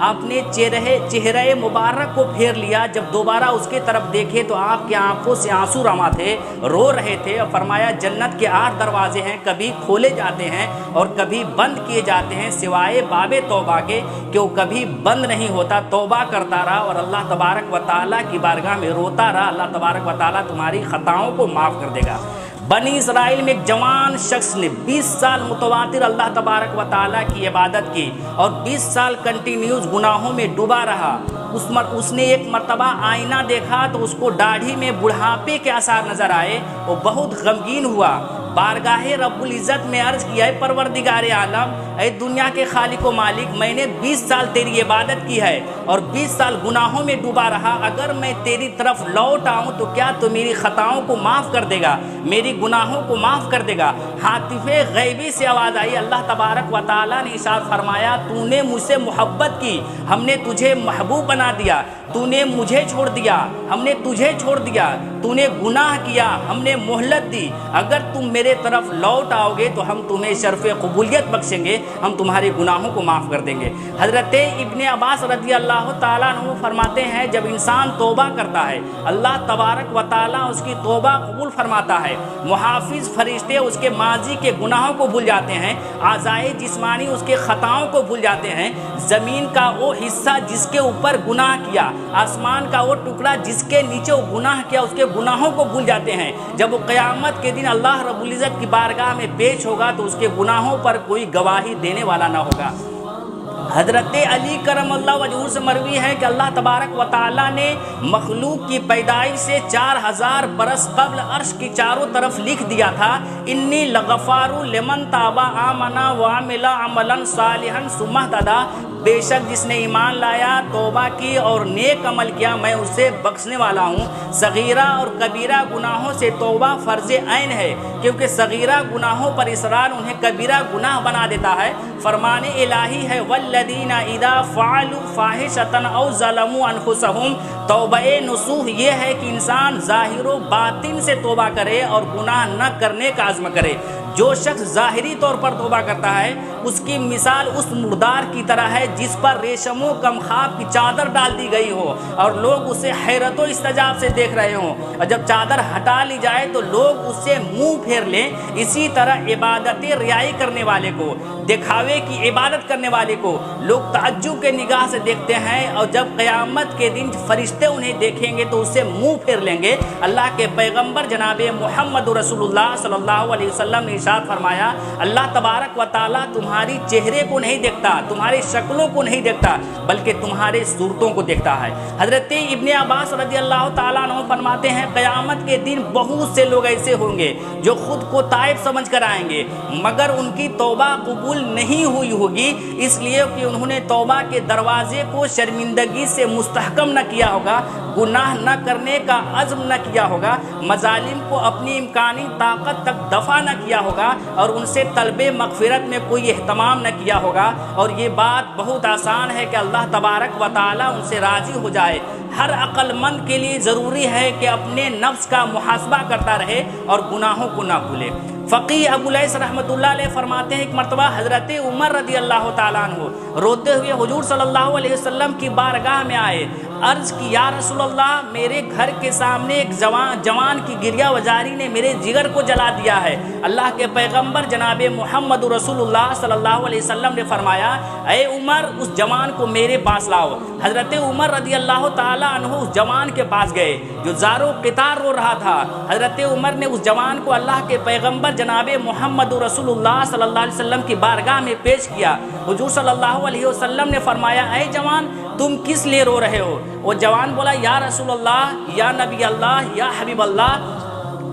آپ نے چہرے مبارک کو پھیر لیا، جب دوبارہ اس کی طرف دیکھے تو آپ کی آنکھوں سے آنسو رواں تھے، رو رہے تھے، اور فرمایا جنت کے 8 دروازے ہیں، کبھی کھولے جاتے ہیں اور کبھی بند کیے جاتے ہیں، سوائے باب توبہ کے کہ وہ کبھی بند نہیں ہوتا۔ توبہ کرتا رہا اور اللہ تبارک و تعالیٰ کی بارگاہ میں روتا رہا، اللہ تبارک و تعالیٰ تمہاری خطاؤں کو معاف کر دے گا۔ بنی اسرائیل میں ایک جوان شخص نے 20 سال متواتر اللہ تبارک و تعالیٰ کی عبادت کی اور 20 سال کنٹینیوز گناہوں میں ڈوبا رہا۔ اس نے ایک مرتبہ آئینہ دیکھا تو اس کو داڑھی میں بڑھاپے کے آثار نظر آئے، وہ بہت غمگین ہوا، بارگاہ رب العزت میں عرض کیا، اے پروردگار عالم، اے دنیا کے خالق و مالک، میں نے 20 سال تیری عبادت کی ہے اور 20 سال گناہوں میں ڈوبا رہا، اگر میں تیری طرف لوٹ آؤں تو کیا تو میری خطاؤں کو معاف کر دے گا، میری گناہوں کو معاف کر دے گا؟ ہاتف غیبی سے آواز آئی، اللہ تبارک و تعالیٰ نے ارشاد فرمایا، تو نے مجھ سے محبت کی، ہم نے تجھے محبوب بنا دیا، تو نے مجھے چھوڑ دیا، ہم نے تجھے چھوڑ دیا، تو نے گناہ کیا، ہم نے مہلت دی، اگر تم میرے طرف لوٹ آؤ گے تو ہم تمہیں شرف قبولیت بخشیں گے، ہم تمہارے گناہوں کو معاف کر دیں گے۔ حضرت ابن عباس رضی اللہ تعالیٰ عنہ فرماتے ہیں، جب انسان توبہ کرتا ہے اللہ تبارک و تعالیٰ اس کی توبہ قبول فرماتا ہے، محافظ فرشتے اس کے ماضی کے گناہوں کو بھول جاتے ہیں، اعضائے جسمانی اس کے خطاؤں کو بھول جاتے ہیں، زمین کا وہ حصہ جس کے اوپر گناہ کیا، آسمان کا وہ ٹکڑا جس کے نیچے وہ گناہ کیا، اس کے گناہوں کو بھول جاتے ہیں۔ جب وہ قیامت کے دن اللہ رب العزت کی بارگاہ میں پیش ہوگا تو اس کے گناہوں پر کوئی گواہی دینے والا نہ ہوگا۔ حضرت علی کرم اللہ وجہہ سے مروی ہے کہ اللہ تبارک و تعالیٰ نے مخلوق کی پیدائش سے 4000 برس قبل عرش کی چاروں طرف لکھ دیا تھا، انی لغفار لمن تاب آمن وعمل عملا صالحا ثم اہتدی، بے شک جس نے ایمان لایا، توبہ کی اور نیک عمل کیا، میں اسے بخشنے والا ہوں۔ صغیرہ اور کبیرہ گناہوں سے توبہ فرض عین ہے، کیونکہ صغیرہ گناہوں پر اصرار انہیں کبیرہ گناہ بنا دیتا ہے۔ فرمان الہی ہے، والذین اذا فعلوا فاحشۃ او ظلموا انفسهم، توبہ نصوح یہ ہے کہ انسان ظاہر و باطن سے توبہ کرے اور گناہ نہ کرنے کا عزم کرے۔ جو شخص ظاہری طور پر توبہ کرتا ہے اس کی مثال اس مردار کی طرح ہے جس پر ریشم و کمخاب کی چادر ڈال دی گئی ہو اور لوگ اسے حیرت و استعجاب سے دیکھ رہے ہوں، اور جب چادر ہٹا لی جائے تو لوگ اس سے منہ پھیر لیں۔ اسی طرح عبادت ریائی کرنے والے کو، دکھاوے کی عبادت کرنے والے کو لوگ تعجب کے نگاہ سے دیکھتے ہیں، اور جب قیامت کے دن فرشتے انہیں دیکھیں گے تو اس سے منہ پھیر لیں گے۔ اللہ کے پیغمبر جناب محمد رسول اللہ صلی اللہ علیہ وسلم نے ارشاد فرمایا، اللہ تبارک و تعالیٰ تمہاری چہرے کو نہیں دیکھتا، تمہاری شکلوں کو نہیں دیکھتا، بلکہ تمہارے صورتوں کو دیکھتا ہے۔ حضرت ابن عباس رضی اللہ تعالیٰ عنہ فرماتے ہیں، قیامت کے دن بہت سے لوگ ایسے ہوں گے جو خود کو تائب سمجھ کر آئیں گے، مگر ان کی توبہ قبول نہیں ہوئی ہوگی، اس لیے کہ انہوں نے توبہ کے دروازے کو شرمندگی سے مستحکم نہ کیا ہوگا، گناہ نہ کرنے کا عزم نہ کیا ہوگا، مظالم کو اپنی امکانی طاقت تک دفع نہ کیا ہوگا، اور ان سے طلب مغفرت میں کوئی اہتمام نہ کیا ہوگا۔ اور یہ بات بہت آسان ہے کہ اللہ تبارک و تعالیٰ ان سے راضی ہو جائے۔ ہر عقل مند کے لیے ضروری ہے کہ اپنے نفس کا محاسبہ کرتا رہے اور گناہوں کو نہ بھولے۔ فقیہ ابو لیث رحمۃ اللہ علیہ فرماتے ہیں، ایک مرتبہ حضرت عمر رضی اللہ تعالیٰ عنہ روتے ہوئے حضور صلی اللہ علیہ وسلم کی بارگاہ میں آئے، عرض کی، یا رسول اللہ، میرے گھر کے سامنے ایک جوان کی گریہ وزاری نے میرے جگر کو جلا دیا ہے۔ اللہ کے پیغمبر جناب محمد رسول اللہ صلی اللہ علیہ وسلم نے فرمایا، اے عمر، اس جوان کو میرے پاس لاؤ۔ حضرت عمر رضی اللہ تعالیٰ عنہ اس جوان کے پاس گئے جو زارو قطار رو رہا تھا۔ حضرت عمر نے اس جوان کو اللہ کے پیغمبر جناب محمد رسول اللہ صلی اللہ علیہ وسلم کی بارگاہ میں پیش کیا۔ حضور صلی اللہ علیہ وسلم نے فرمایا، اے جوان، تم کس لیے رو رہے ہو؟ وہ جوان بولا، یا رسول اللہ، یا نبی اللہ، یا حبیب اللہ،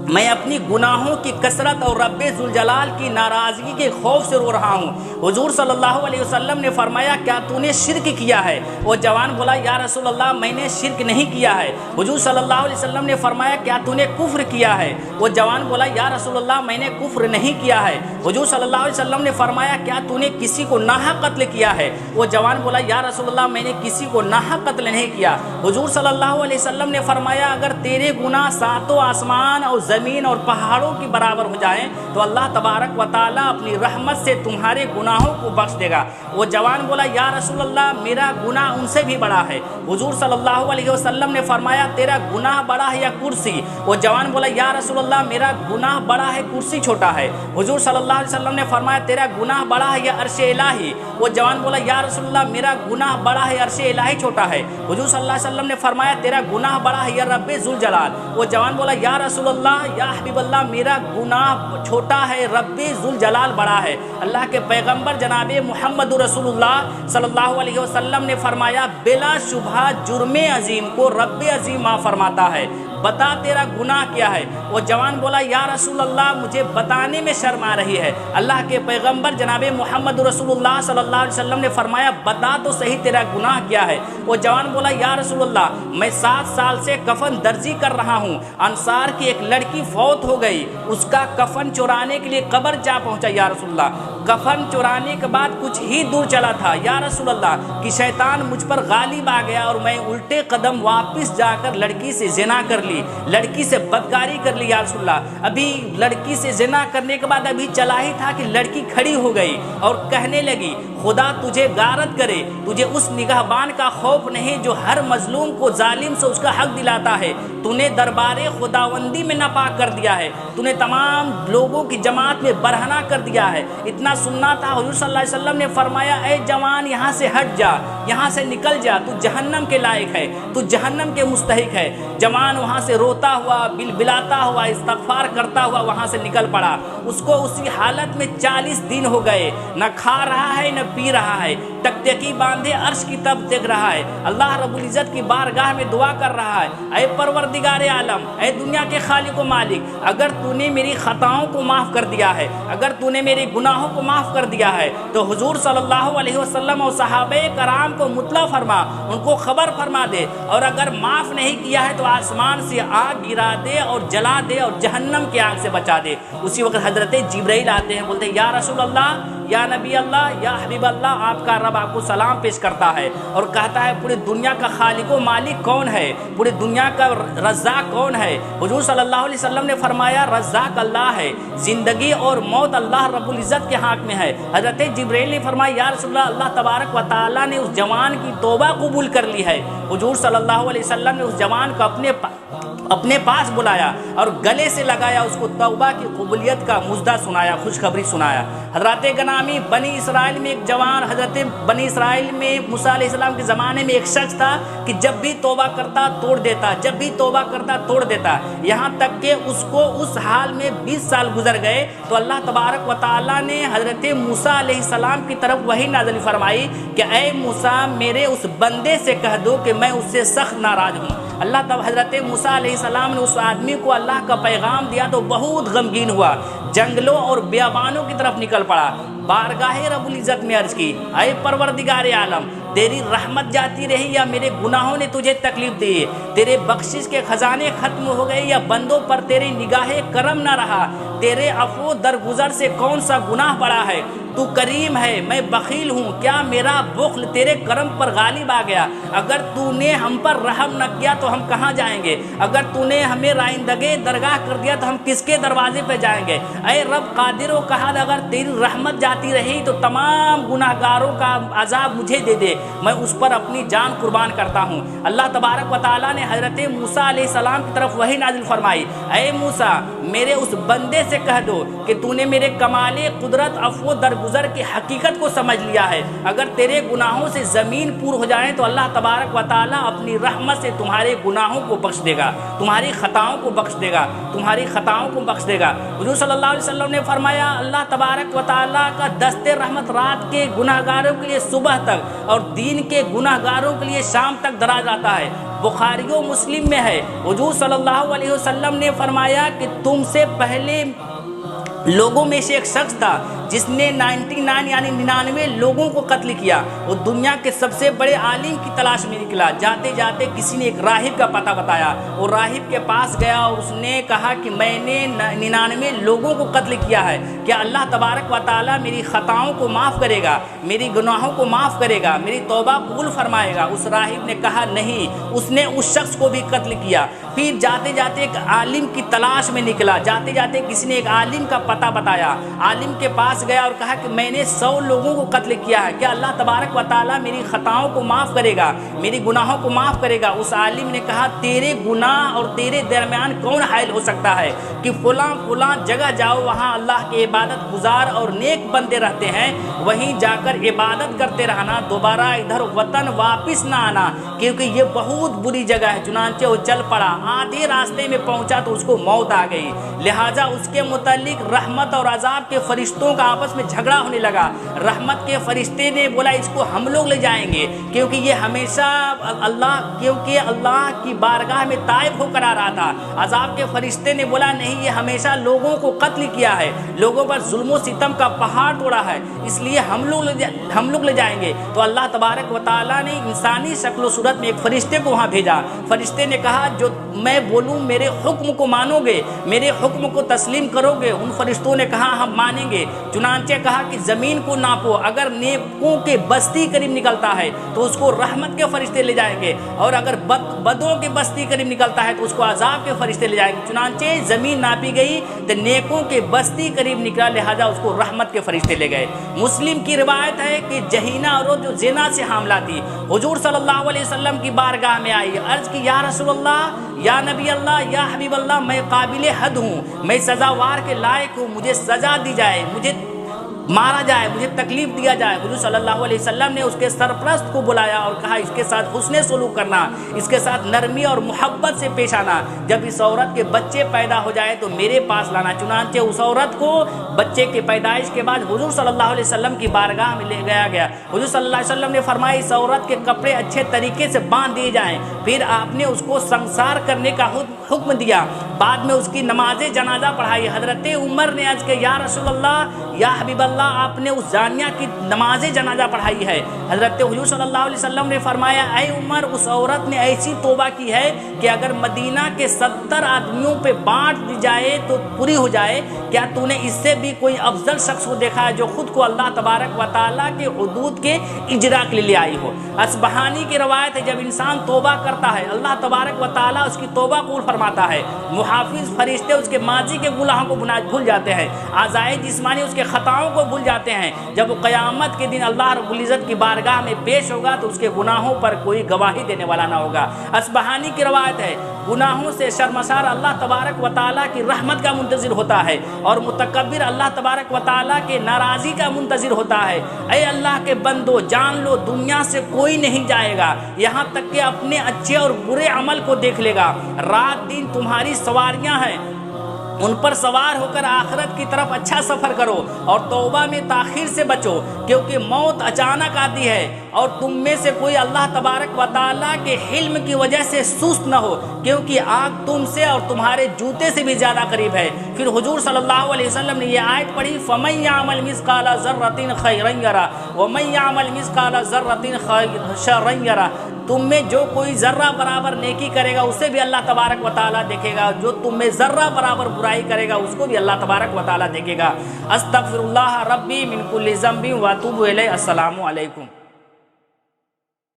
میں اپنی گناہوں کی کثرت اور رب ذوالجلال کی ناراضگی کے خوف سے رو رہا ہوں۔ حضور صلی اللہ علیہ وسلم نے فرمایا، کیا تو نے شرک کیا ہے؟ وہ جوان بولا، یا رسول اللہ، میں نے شرک نہیں کیا ہے۔ حضور صلی اللہ علیہ وسلم نے فرمایا، کیا تو نے کفر کیا ہے؟ وہ جوان بولا، یا رسول اللہ، میں نے کفر نہیں کیا ہے۔ حضور صلی اللہ علیہ وسلم نے فرمایا، کیا تو نے کسی کو ناحق قتل کیا ہے؟ وہ جوان بولا، یا رسول اللہ، میں نے کسی کو ناحق قتل نہیں کیا۔ حضور صلی اللہ علیہ وسلم نے فرمایا، اگر تیرے گناہ ساتوں آسمان اور زمین اور پہاڑوں کی برابر ہو جائیں تو اللہ تبارک و تعالیٰ اپنی رحمت سے تمہارے گناہوں کو بخش دے گا۔ وہ جوان بولا یا رسول اللہ میرا گناہ ان سے بھی بڑا ہے۔ حضور صلی اللہ علیہ وسلم نے فرمایا تیرا گناہ بڑا ہے یا کرسی؟ وہ جوان بولا یا رسول اللہ میرا گناہ بڑا ہے، کرسی چھوٹا ہے۔ حضور صلی اللہ علیہ وسلم نے فرمایا تیرا گناہ بڑا ہے یا عرش الہی؟ وہ جوان بولا یا رسول اللہ میرا گناہ بڑا ہے، عرش الہی چھوٹا ہے۔ حضور صلی اللہ علیہ وسلم نے فرمایا تیرا گناہ بڑا ہے یا رب ذوالجلال؟ وہ جوان بولا یا رسول اللہ یا حبیب اللہ میرا گناہ چھوٹا ہے، رب ذوالجلال بڑا ہے۔ اللہ کے پیغمبر جناب محمد رسول اللہ صلی اللہ علیہ وسلم نے فرمایا بلا شبہ جرم عظیم کو رب عظیم معاف فرماتا ہے، بتا تیرا گناہ کیا ہے؟ وہ جوان بولا یا رسول اللہ مجھے بتانے میں شرم آ رہی ہے۔ اللہ کے پیغمبر جناب محمد رسول اللہ صلی اللہ علیہ وسلم نے فرمایا بتا تو صحیح تیرا گناہ کیا ہے؟ وہ جوان بولا یا رسول اللہ میں 7 سال سے کفن درزی کر رہا ہوں، انصار کی ایک لڑکی فوت ہو گئی، اس کا کفن چرانے کے لیے قبر جا پہنچا یا رسول اللہ۔ کفن چرانے کے بعد کچھ ہی دور چلا تھا یا رسول اللہ کہ شیطان مجھ پر غالب آ گیا اور میں الٹے قدم واپس جا کر لڑکی سے زنا کر لی، لڑکی سے بدکاری کر لی یا رسول اللہ۔ ابھی لڑکی سے زنا کرنے کے بعد ابھی چلا ہی تھا کہ لڑکی کھڑی ہو گئی اور کہنے لگی خدا تجھے غارت کرے، تجھے اس نگہبان کا خوف نہیں جو ہر مظلوم کو ظالم سے اس کا حق دلاتا ہے، تو نے دربار خداوندی میں ناپاک کر دیا ہے، تو نے تمام لوگوں کی جماعت میں برہنہ کر دیا ہے۔ اتنا سننا تھا، حضور صلی اللہ علیہ وسلم نے فرمایا اے جوان یہاں سے ہٹ جا، یہاں سے نکل جا، تو جہنم کے لائق ہے، تو جہنم کے مستحق ہے۔ جوان وہاں سے روتا ہوا بلبلاتا ہوا استغفار کرتا ہوا وہاں سے نکل پڑا۔ اس کو اسی حالت میں 40 دن ہو گئے، نہ کھا رہا ہے نہ پی رہا ہے، ٹکٹکی باندھے عرش کی طرف دیکھ رہا ہے، اللہ رب العزت کی بارگاہ میں دعا کر رہا ہے اے پروردگار عالم، اے دنیا کے خالق و مالک، اگر تو نے میری خطاؤں کو معاف کر دیا ہے، اگر تو نے میرے گناہوں کو معاف کر دیا ہے تو حضور صلی اللہ علیہ وسلم اور صحابہ کرام کو مطلع فرما، ان کو خبر فرما دے، اور اگر معاف نہیں کیا ہے تو آسمان سے آگ گرا دے اور جلا دے اور جہنم کی آگ سے بچا دے۔ اسی وقت حضرت جبرائیل آتے ہیں، بولتے ہیں یا رسول اللہ یا نبی اللہ یا حبیب اللہ آپ کا رب آپ کو سلام پیش کرتا ہے اور کہتا ہے پوری دنیا کا خالق و مالک کون ہے، پوری دنیا کا رزاق کون ہے؟ حضور صلی اللہ علیہ وسلم نے فرمایا رزاق اللہ ہے، زندگی اور موت اللہ رب العزت کے ہاتھ میں ہے۔ حضرت جبرائیل نے فرمایا یا رسول اللہ اللہ تبارک و تعالیٰ نے اس جوان کی توبہ قبول کر لی ہے۔ حضور صلی اللہ علیہ وسلم نے اس جوان کو اپنے پاس بلایا اور گلے سے لگایا، اس کو توبہ کی قبولیت کا مژدہ سنایا، خوشخبری سنایا۔ حضرات گرامی بنی اسرائیل میں ایک جوان، حضرت بنی اسرائیل میں موسیٰ علیہ السلام کے زمانے میں ایک شخص تھا کہ جب بھی توبہ کرتا توڑ دیتا، جب بھی توبہ کرتا توڑ دیتا، یہاں تک کہ اس کو اس حال میں 20 سال گزر گئے تو اللہ تبارک و تعالیٰ نے حضرت موسیٰ علیہ السلام کی طرف وحی نازل فرمائی کہ اے موسیٰ میرے اس بندے سے کہہ دو کہ میں اس سے سخت ناراض ہوں۔ اللہ تب حضرت موسیٰ علیہ السلام نے اس آدمی کو اللہ کا پیغام دیا تو بہت غمگین ہوا، جنگلوں اور بیابانوں کی طرف نکل پڑا، بارگاہ رب العزت میں عرض کی اے پروردگار عالم تیری رحمت جاتی رہی یا میرے گناہوں نے تجھے تکلیف دی، تیرے بخشش کے خزانے ختم ہو گئے یا بندوں پر تیری نگاہ کرم نہ رہا، تیرے عفو درگزر سے کون سا گناہ بڑا ہے؟ تو کریم ہے میں بخیل ہوں، کیا میرا بخل تیرے کرم پر غالب آ گیا؟ اگر تو نے ہم پر رحم نہ کیا تو ہم کہاں جائیں گے؟ اگر تو نے ہمیں رائندگے درگاہ کر دیا تو ہم کس کے دروازے پہ جائیں گے؟ اے رب قادر و قہار اگر تیری رحمت جاتی رہی تو تمام گناہ گاروں کا عذاب مجھے دے دے، میں اس پر اپنی جان قربان کرتا ہوں۔ اللہ تبارک و تعالیٰ نے حضرت موسیٰ علیہ السلام کی طرف وحی نازل فرمائی اے موسیٰ میرے اس بندے سے کہہ دو کہ تو نے میرے کمال قدرت عفو درگزر کی حقیقت کو سمجھ لیا ہے، اگر تیرے گناہوں سے زمین پور ہو جائیں تو اللہ تبارک و تعالیٰ اپنی رحمت سے تمہارے گناہوں کو بخش دے گا، تمہاری خطاؤں کو بخش دے گا، تمہاری خطاؤں کو بخش دے گا۔ حضور صلی اللہ علیہ وسلم نے فرمایا اللہ تبارک و تعالیٰ کا دست رحمت رات کے گناہ گاروں کے لیے صبح تک اور دین کے گناہ گاروں کے لیے شام تک دراز آتا ہے۔ بخاری و مسلم میں ہے حضور صلی اللہ علیہ وسلم نے فرمایا کہ تم سے پہلے لوگوں میں سے ایک شخص تھا جس نے 99 یعنی 99 لوگوں کو قتل کیا، وہ دنیا کے سب سے بڑے عالم کی تلاش میں نکلا، جاتے جاتے کسی نے ایک راہب کا پتہ بتایا، وہ راہب کے پاس گیا اور اس نے کہا کہ میں نے 99 لوگوں کو قتل کیا ہے، کیا اللہ تبارک و تعالیٰ میری خطاؤں کو معاف کرے گا، میری گناہوں کو معاف کرے گا، میری توبہ قبول فرمائے گا؟ اس راہب نے کہا نہیں، اس نے اس شخص کو بھی قتل کیا۔ پھر جاتے جاتے ایک عالم کی تلاش میں نکلا، جاتے جاتے کسی نے ایک عالم کا پتہ بتایا، عالم کے پاس گیا اور کہا کہ میں نے 100 لوگوں کو قتل کیا ہے، کیا اللہ تبارک و تعالیٰ میری خطاؤں کو معاف کرے گا، میری گناہوں کو معاف کرے گا؟ اس عالم نے کہا تیرے گناہ اور تیرے درمیان کون حائل ہو سکتا ہے کہ فلاں جگہ جاؤ، وہاں اللہ کے عبادت گزار اور نیک بندے رہتے ہیں، وہیں جا کر عبادت کرتے رہنا، دوبارہ ادھر وطن واپس نہ آنا، کیونکہ یہ بہت بری جگہ ہے۔ چنانچہ وہ چل پڑا، آدھے راستے میں پہنچا تو اس کو موت آ گئی، لہٰذا اس کے متعلق رحمت اور عذاب کے فرشتوں کا آپس میں جھگڑا ہونے لگا۔ رحمت کے فرشتے نے بولا اس کو ہم لوگ لے جائیں گے، کیونکہ یہ ہمیشہ اللہ کی بارگاہ میں تائب ہو کر آ رہا تھا۔ عذاب کے فرشتے نے بولا نہیں، یہ ہمیشہ لوگوں کو قتل کیا ہے، لوگوں پر ظلم و ستم کا پہاڑ توڑا ہے، اس لیے ہم لوگ لے جائیں گے۔ تو اللہ تبارک و تعالیٰ نے انسانی شکل و صورت میں ایک فرشتے کو وہاں بھیجا۔ فرشتے نے کہا جو میں بولوں میرے حکم کو مانو گے، میرے حکم کو تسلیم کرو گے؟ ان فرشتوں نے کہا ہم مانیں گے۔ چنانچہ کہا کہ زمین کو ناپو، اگر نیکوں کے بستی قریب نکلتا ہے تو اس کو رحمت کے فرشتے لے جائیں گے، اور اگر بدوں کے بستی قریب نکلتا ہے تو اس کو عذاب کے فرشتے لے جائیں گے۔ چنانچہ زمین ناپی گئی تو نیکوں کے بستی قریب نکلا، لہذا اس کو رحمت کے فرشتے لے گئے۔ مسلم کی روایت ہے کہ جہینہ عورت جو زنا سے حاملہ تھی، حضور صلی اللہ علیہ وسلم کی بارگاہ میں آئی، عرض کی یا رسول اللہ، یا نبی اللہ، یا حبیب اللہ، میں قابل حد ہوں، میں سزاوار کے لائق ہوں، مجھے سزا دی جائے، مجھے مارا جائے، مجھے تکلیف دیا جائے۔ حضور صلی اللہ علیہ وسلم نے اس کے سرپرست کو بلایا اور کہا اس کے ساتھ حسن سلوک کرنا، اس کے ساتھ نرمی اور محبت سے پیش آنا، جب اس عورت کے بچے پیدا ہو جائے تو میرے پاس لانا۔ چنانچہ اس عورت کو بچے کے پیدائش کے بعد حضور صلی اللہ علیہ وسلم کی بارگاہ میں لے گیا گیا۔ حضور صلی اللہ علیہ وسلم نے فرمایا اس عورت کے کپڑے اچھے طریقے سے باندھ دیے جائیں، پھر آپ نے اس کو سنسار کرنے کا حکم دیا، بعد میں اس کی نماز جنازہ پڑھائی۔ حضرت عمر نے عرض کیا یا رسول اللہ، یا حبیب اللہ، آپ نے اس زانیہ کی نماز جنازہ پڑھائی ہے۔ حضرت حضور صلی اللہ علیہ وسلم نے فرمایا اے عمر، اس عورت نے ایسی توبہ کی ہے کہ اگر مدینہ کے 70 آدمیوں پہ بانٹ دی جائے تو پوری ہو جائے۔ کیا تو نے اس سے بھی کوئی افضل شخص کو دیکھا ہے جو خود کو اللہ تبارک و تعالیٰ کے حدود کے اجرا کے لیے آئی ہو؟ اصبہانی کی روایت ہے جب انسان توبہ کرتا ہے اللہ تبارک و تعالیٰ اس کی توبہ قبول فرماتا ہے، محافظ فرشتے اس کے ماضی کے گناہوں کو بھول جاتے ہیں، اعضائے جسمانی اس کے خطاؤں کو بھول جاتے ہیں۔ جب وہ قیامت کے دن اللہ رب العزت کی بارگاہ میں پیش ہوگا تو اس کے گناہوں پر کوئی گواہی دینے والا نہ ہوگا۔ اصبہانی کی روایت ہے گناہوں سے شرمسار اللہ تبارک و تعالیٰ کی رحمت کا منتظر ہوتا ہے، اور متکبر اللہ تبارک و تعالیٰ کے ناراضی کا منتظر ہوتا ہے۔ اے اللہ کے بندو، جان لو دنیا سے کوئی نہیں جائے گا یہاں تک کہ اپنے اچھے اور برے عمل کو دیکھ لے گا۔ رات دن تمہاری سواریاں ہیں، ان پر سوار ہو کر آخرت کی طرف اچھا سفر کرو، اور توبہ میں تاخیر سے بچو، کیونکہ موت اچانک آتی ہے، اور تم میں سے کوئی اللہ تبارک و تعالیٰ کے حلم کی وجہ سے سست نہ ہو، کیونکہ آگ تم سے اور تمہارے جوتے سے بھی زیادہ قریب ہے۔ پھر حضور صلی اللہ علیہ وسلم نے یہ آیت پڑھی فَمَن يَعْمَلْ مِثْقَالَ ذَرَّةٍ خَيْرًا يَرَهُ وَمَن يَعْمَلْ مِثْقَالَ ذَرَّةٍ شَرًّا يَرَهُ۔ تم میں جو کوئی ذرہ برابر نیکی کرے گا اسے بھی اللہ تبارک و تعالیٰ دیکھے گا، جو تم میں ذرہ برابر برائی کرے گا اس کو بھی اللہ تبارک و تعالیٰ دیکھے گا۔ استغفر اللہ ربی من کل ذنب واتوب الیہ۔ السلام علیکم۔